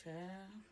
Child.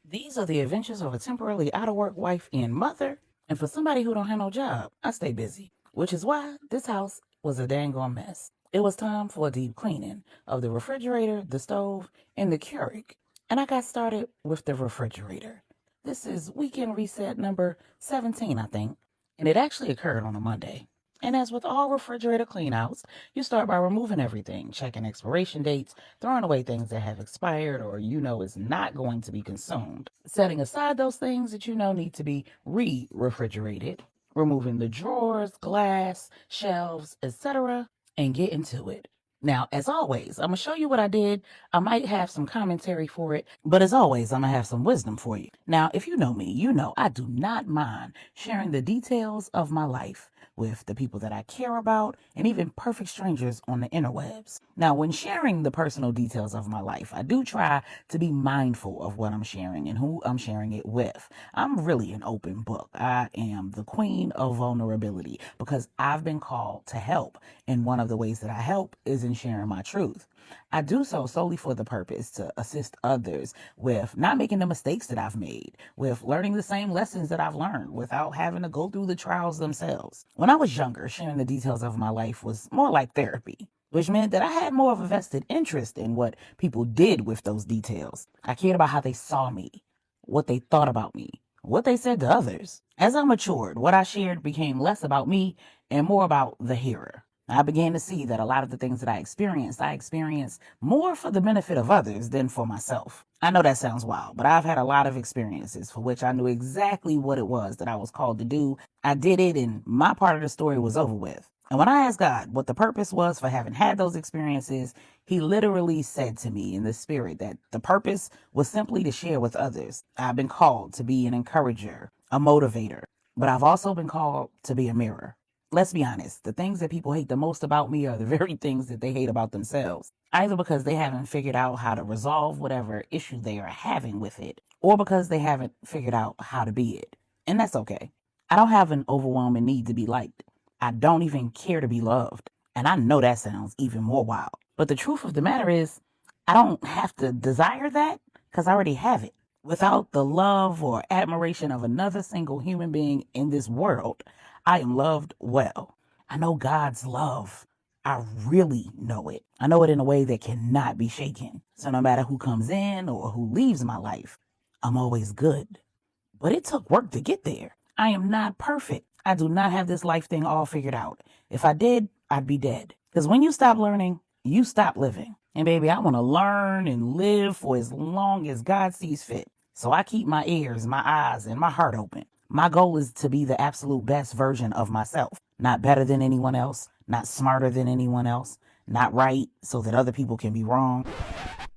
These are the adventures of a temporarily out of work wife and mother. And for somebody who don't have no job, I stay busy. Which is why this house was a dang on mess. It was time for a deep cleaning of the refrigerator, the stove, and the Keurig. And I got started with the refrigerator. This is weekend reset number 17, I think. And it actually occurred on a Monday. And as with all refrigerator cleanouts, you start by removing everything, checking expiration dates, throwing away things that have expired or you know is not going to be consumed, setting aside those things that you know need to be re-refrigerated, removing the drawers, glass, shelves, etc., and get into it. Now, as always, I'm going to show you what I did. I might have some commentary for it, but as always, I'm going to have some wisdom for you. Now, if you know me, you know I do not mind sharing the details of my life with the people that I care about and even perfect strangers on the interwebs. Now, when sharing the personal details of my life, I do try to be mindful of what I'm sharing and who I'm sharing it with. I'm really an open book. I am the queen of vulnerability because I've been called to help. And one of the ways that I help is in sharing my truth. I do so solely for the purpose to assist others with not making the mistakes that I've made, with learning the same lessons that I've learned without having to go through the trials themselves. When I was younger, sharing the details of my life was more like therapy, which meant that I had more of a vested interest in what people did with those details. I cared about how they saw me, what they thought about me, what they said to others. As I matured, what I shared became less about me and more about the hearer. I began to see that a lot of the things that I experienced more for the benefit of others than for myself. I know that sounds wild, but I've had a lot of experiences for which I knew exactly what it was that I was called to do. I did it, and my part of the story was over with. And when I asked God what the purpose was for having had those experiences, he literally said to me in the spirit that the purpose was simply to share with others. I've been called to be an encourager, a motivator, but I've also been called to be a mirror. Let's be honest, the things that people hate the most about me are the very things that they hate about themselves, either because they haven't figured out how to resolve whatever issue they are having with it, or because they haven't figured out how to be it. And that's okay. I don't have an overwhelming need to be liked. I don't even care to be loved. And I know that sounds even more wild. But the truth of the matter is, I don't have to desire that because I already have it. Without the love or admiration of another single human being in this world, I am loved well. I know God's love. I really know it. I know it in a way that cannot be shaken. So no matter who comes in or who leaves my life, I'm always good. But it took work to get there. I am not perfect. I do not have this life thing all figured out. If I did, I'd be dead. Because when you stop learning, you stop living. And baby, I want to learn and live for as long as God sees fit. So I keep my ears, my eyes, and my heart open. My goal is to be the absolute best version of myself. Not better than anyone else, not smarter than anyone else, not right so that other people can be wrong.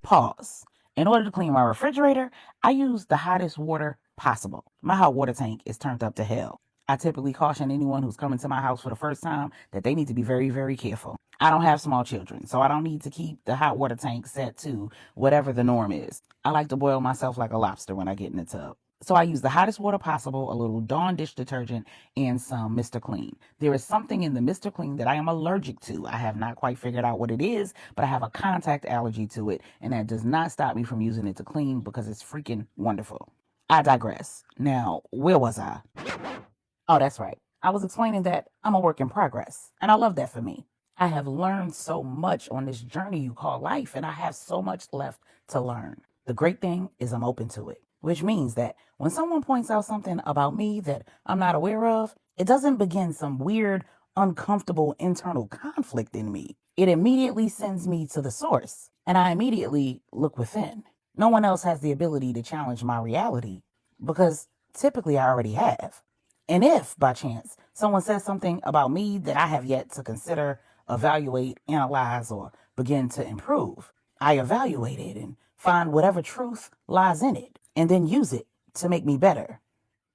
Pause. In order to clean my refrigerator, I use the hottest water possible. My hot water tank is turned up to hell. I typically caution anyone who's coming to my house for the first time that they need to be very, very careful. I don't have small children, so I don't need to keep the hot water tank set to whatever the norm is. I like to boil myself like a lobster when I get in the tub. So I use the hottest water possible, a little Dawn dish detergent, and some Mr. Clean. There is something in the Mr. Clean that I am allergic to. I have not quite figured out what it is, but I have a contact allergy to it, and that does not stop me from using it to clean because it's freaking wonderful. I digress. Now, where was I? Oh, that's right. I was explaining that I'm a work in progress, and I love that for me. I have learned so much on this journey you call life, and I have so much left to learn. The great thing is I'm open to it, which means that when someone points out something about me that I'm not aware of, it doesn't begin some weird, uncomfortable internal conflict in me. It immediately sends me to the source, and I immediately look within. No one else has the ability to challenge my reality because typically I already have. And if, by chance, someone says something about me that I have yet to consider, evaluate, analyze, or begin to improve, I evaluate it and find whatever truth lies in it and then use it to make me better.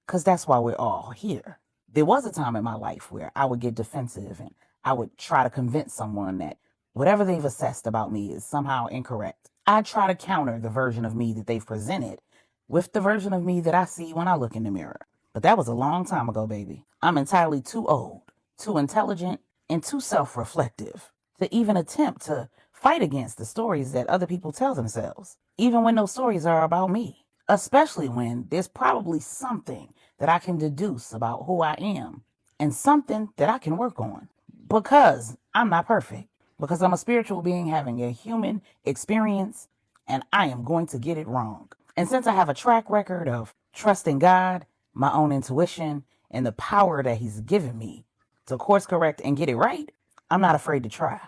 Because that's why we're all here. There was a time in my life where I would get defensive and I would try to convince someone that whatever they've assessed about me is somehow incorrect. I try to counter the version of me that they've presented with the version of me that I see when I look in the mirror. But that was a long time ago, baby. I'm entirely too old, too intelligent, and too self-reflective to even attempt to fight against the stories that other people tell themselves. even when those stories are about me, especially when there's probably something that I can deduce about who I am and something that I can work on. Because I'm not perfect, because I'm a spiritual being having a human experience, and I am going to get it wrong. And since I have a track record of trusting God, my own intuition, and the power that He's given me to course correct and get it right, I'm not afraid to try.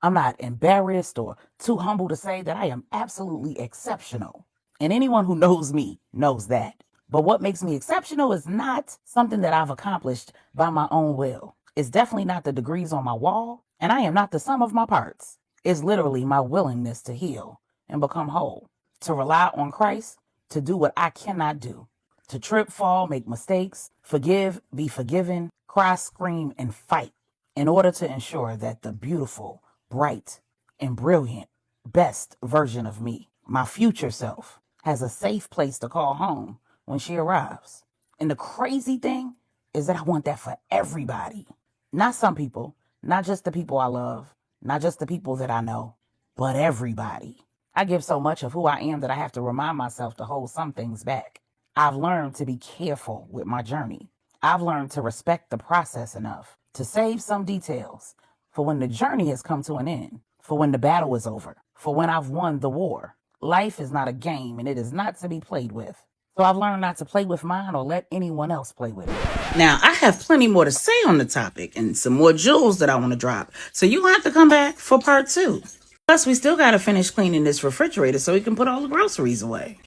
I'm not embarrassed or too humble to say that I am absolutely exceptional. And anyone who knows me knows that. But what makes me exceptional is not something that I've accomplished by my own will. It's definitely not the degrees on my wall, and I am not the sum of my parts. It's literally my willingness to heal and become whole, to rely on Christ, to do what I cannot do, to trip, fall, make mistakes, forgive, be forgiven, cry, scream, and fight in order to ensure that the beautiful, bright, and brilliant, best version of me, my future self, has a safe place to call home when she arrives. And the crazy thing is that I want that for everybody. Not some people, not just the people I love, not just the people that I know, but everybody. I give so much of who I am that I have to remind myself to hold some things back. I've learned to be careful with my journey. I've learned to respect the process enough to save some details for when the journey has come to an end, for when the battle is over, for when I've won the war. Life is not a game, and it is not to be played with. So I've learned not to play with mine or let anyone else play with it. Now, I have plenty more to say on the topic and some more jewels that I want to drop. So you have to come back for part 2. Plus, we still got to finish cleaning this refrigerator so we can put all the groceries away.